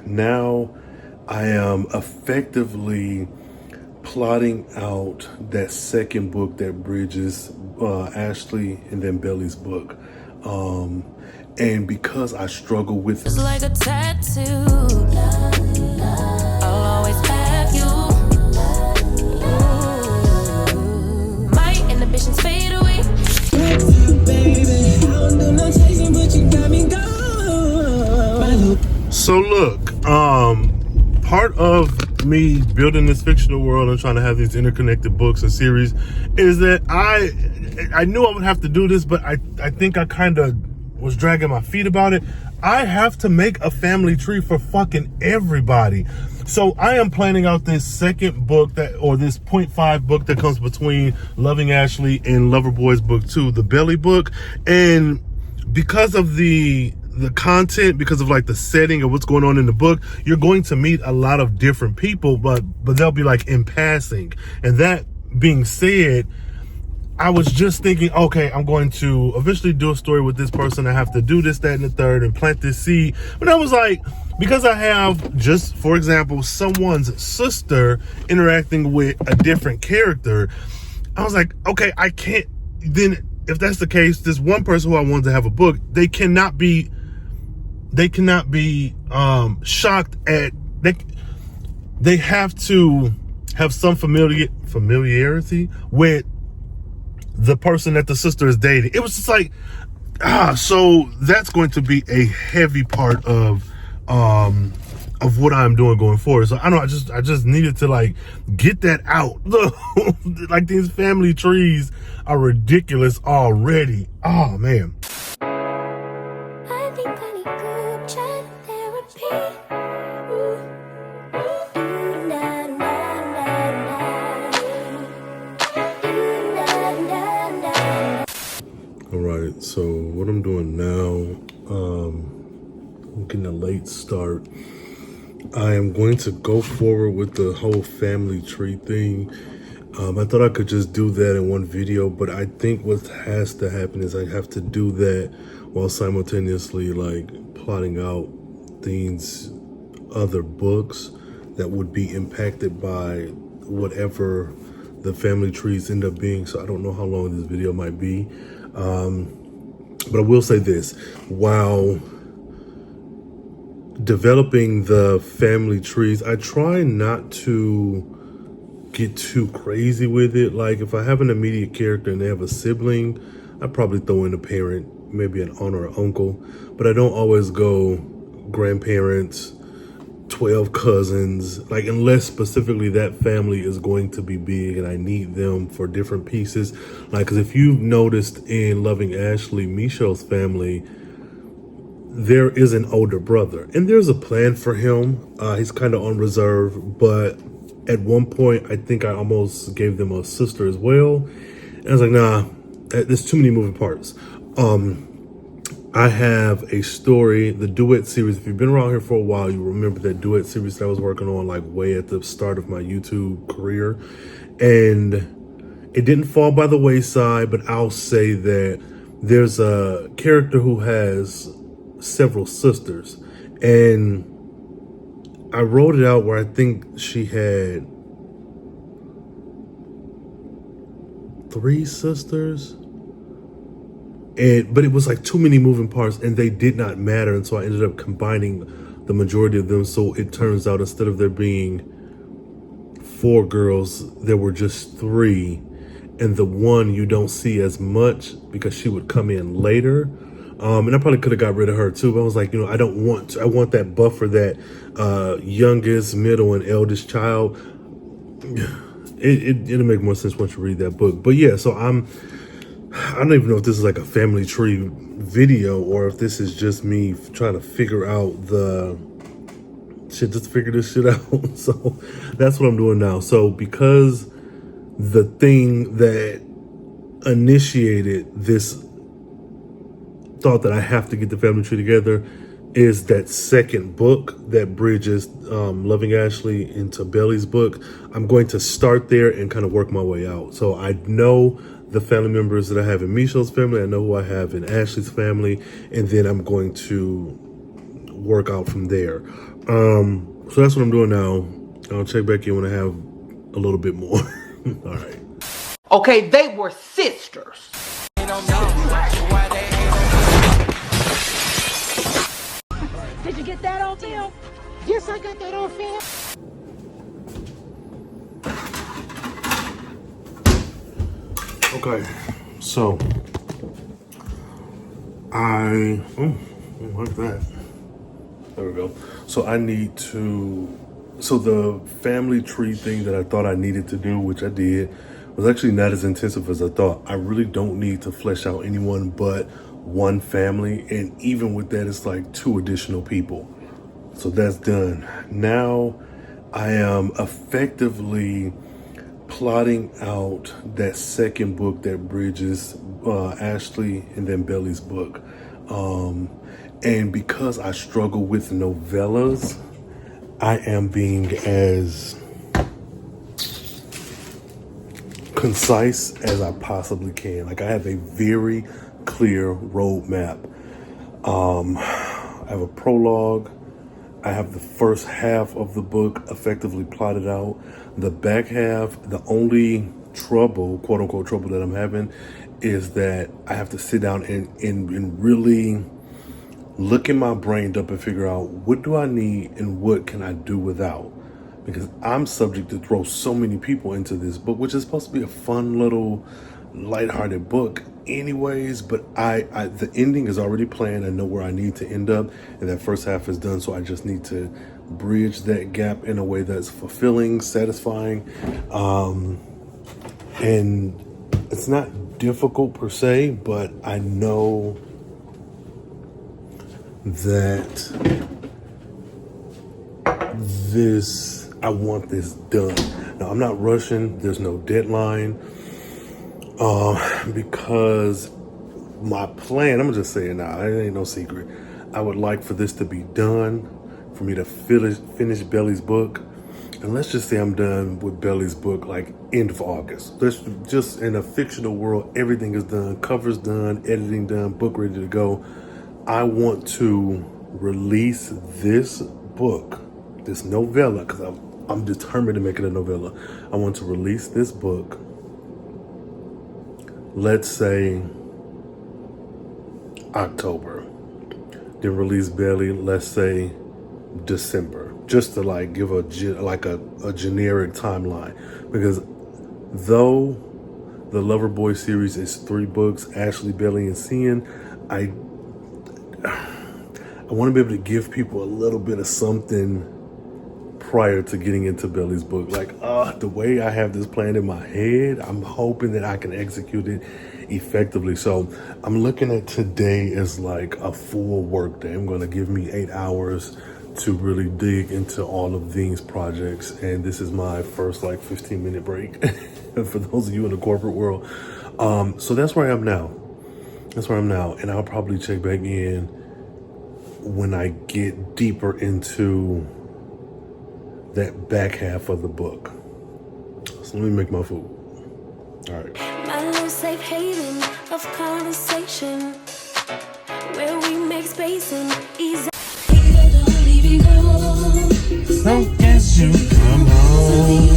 Now I am effectively plotting out that second book that bridges Ashley and then Belly's book. And because I struggle with it's like a tattoo, I'll always have you. My inhibitions fade away. So look, part of me building this fictional world and trying to have these interconnected books and series is that I knew I would have to do this, but I think I kind of was dragging my feet about it. I have to make a family tree for fucking everybody. So I am planning out this second book or this 0.5 book that comes between Loving Ashley and Loverboy's book 2, the Belly book. And because of the content, because of like the setting of what's going on in the book, you're going to meet a lot of different people, but they'll be like in passing. And that being said, I was just thinking, okay, I'm going to eventually do a story with this person. I have to do this, that, and the third and plant this seed. But I was like, because I have, just for example, someone's sister interacting with a different character, I was like, okay, I can't, then if that's the case, this one person who I wanted to have a book, they cannot be shocked at, they have to have some familiarity with the person that the sister is dating. It was just like, so that's going to be a heavy part of what I'm doing going forward. So I just needed to like get that out. Like these family trees are ridiculous already. Oh man. I think I need good chat therapy. All right, so what I'm doing now, I'm getting a late start. I am going to go forward with the whole family tree thing. I thought I could just do that in one video, but I think what has to happen is I have to do that while simultaneously like plotting out these other books that would be impacted by whatever the family trees end up being. So I don't know how long this video might be. But I will say this, while developing the family trees, I try not to get too crazy with it. Like if I have an immediate character and they have a sibling, I probably throw in a parent, maybe an aunt or an uncle, but I don't always go grandparents, 12 cousins, like unless specifically that family is going to be big and I need them for different pieces. Like, because if you've noticed in Loving Ashley, Michelle's family, there is an older brother and there's a plan for him. He's kind of on reserve, but at one point I think I almost gave them a sister as well. And I was like, nah, there's too many moving parts. I have a story, the duet series. If you've been around here for a while, you remember that duet series that I was working on like way at the start of my YouTube career. And it didn't fall by the wayside, but I'll say that there's a character who has several sisters. And I wrote it out where I think she had 3 sisters. But it was like too many moving parts and they did not matter. And so I ended up combining the majority of them. So it turns out instead of there being 4 girls, there were just 3. And the one you don't see as much because she would come in later. And I probably could have got rid of her too. But I was like, you know, I want that buffer, that youngest, middle, and eldest child. It'll make more sense once you read that book. But yeah, so I don't even know if this is like a family tree video or if this is just me trying to figure out just figure this shit out. So that's what I'm doing now. So because the thing that initiated this thought that I have to get the family tree together is that second book that bridges Loving Ashley into Belly's book, I'm going to start there and kind of work my way out. So I know the family members that I have in Michelle's family, I know who I have in Ashley's family, and then I'm going to work out from there. So that's what I'm doing now. I'll check back in when I have a little bit more. All right. Okay, they were sisters. Did you get that on film? Yes, I got that on film. Okay, so I like that. There we go. So I need to. So the family tree thing that I thought I needed to do, which I did, was actually not as intensive as I thought. I really don't need to flesh out anyone but one family, and even with that, it's like 2 additional people. So that's done. Now I am effectively plotting out that second book that bridges Ashley and then Belly's book. And because I struggle with novellas, I am being as concise as I possibly can. Like, I have a very clear roadmap. I have a prologue. I have the first half of the book effectively plotted out. The back half, the only trouble, quote unquote trouble, that I'm having is that I have to sit down and really look in my brain up and figure out what do I need and what can I do without. Because I'm subject to throw so many people into this book, which is supposed to be a fun little lighthearted book anyways, but the ending is already planned. I know where I need to end up, and that first half is done, so I just need to bridge that gap in a way that's fulfilling, satisfying, and it's not difficult per se, but I know that I want this done. Now, I'm not rushing. There's no deadline. Because my plan, I'm just saying now, it ain't no secret. I would like for this to be done, for me to finish Belly's book. And let's just say I'm done with Belly's book like end of August. Let's just, in a fictional world, everything is done, covers done, editing done, book ready to go. I want to release this book, this novella, because I'm determined to make it a novella. I want to release this book, let's say October, then release Belly, let's say December, just to like give a generic timeline. Because though the Loverboy series is 3 books, Ashley, Belly, and Cian, I want to be able to give people a little bit of something prior to getting into Belly's book. Like, the way I have this planned in my head, I'm hoping that I can execute it effectively. So I'm looking at today as like a full work day. I'm going to give me 8 hours to really dig into all of these projects. And this is my first like 15-minute break for those of you in the corporate world. So that's where I am now. And I'll probably check back in when I get deeper into that back half of the book. So let me make my food. All right. My little safe haven of conversation, where we make space and ease. Don't leave me go. So as you come home,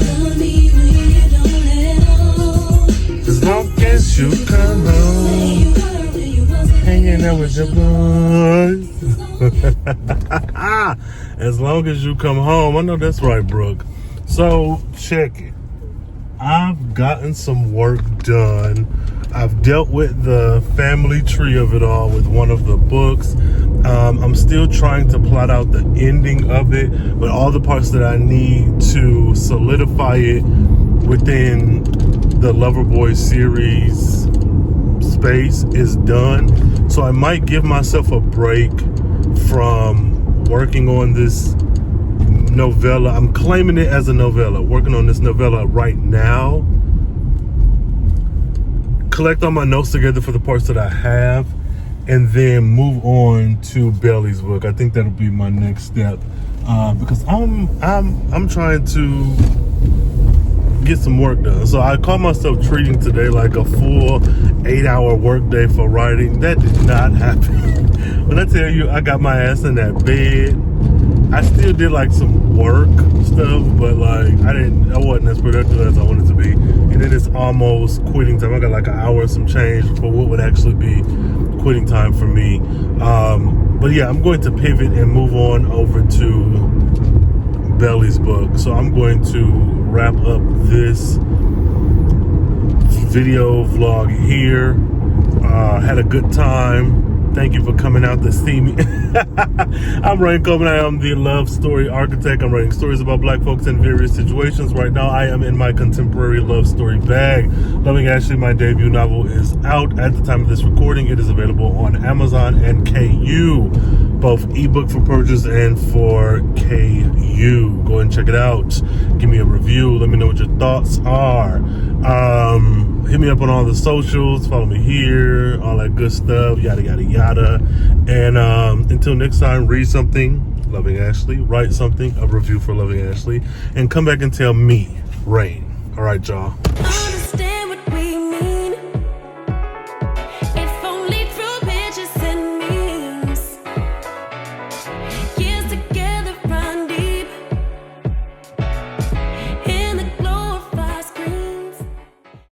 as long as you come home, hanging out with your boys. As long as you come home. I know that's right, Brooke. So check it. I've gotten some work done. I've dealt with the family tree of it all with one of the books. I'm still trying to plot out the ending of it, but all the parts that I need to solidify it within the Loverboy series space is done. So I might give myself a break from working on this novella. I'm claiming it as a novella, working on this novella right now. Collect all my notes together for the parts that I have, and then move on to Belly's book. I think that'll be my next step, because I'm trying to get some work done. So I call myself treating today like a full 8-hour work day for writing. That did not happen. When I tell you I got my ass in that bed I still did like some work stuff, but like I wasn't as productive as I wanted to be. And then it's almost quitting time. I got like an hour and some change for what would actually be quitting time for me. But yeah, I'm going to pivot and move on over to Belly's book. So I'm going to wrap up this video vlog here. Had a good time. Thank you for coming out to see me. I'm Rhayne Coleman. I am the love story architect. I'm writing stories about black folks in various situations. Right now, I am in my contemporary love story bag. Loving Ashley, my debut novel, is out at the time of this recording. It is available on Amazon and KU, both ebook for purchase and for KU. Go and check it out. Give me a review. Let me know what your thoughts are. Hit me up on all the socials. Follow me here. All that good stuff. Yada, yada, yada. And until next time, read something, Loving Ashley. Write something, a review for Loving Ashley. And come back and tell me, Rhayne. All right, y'all.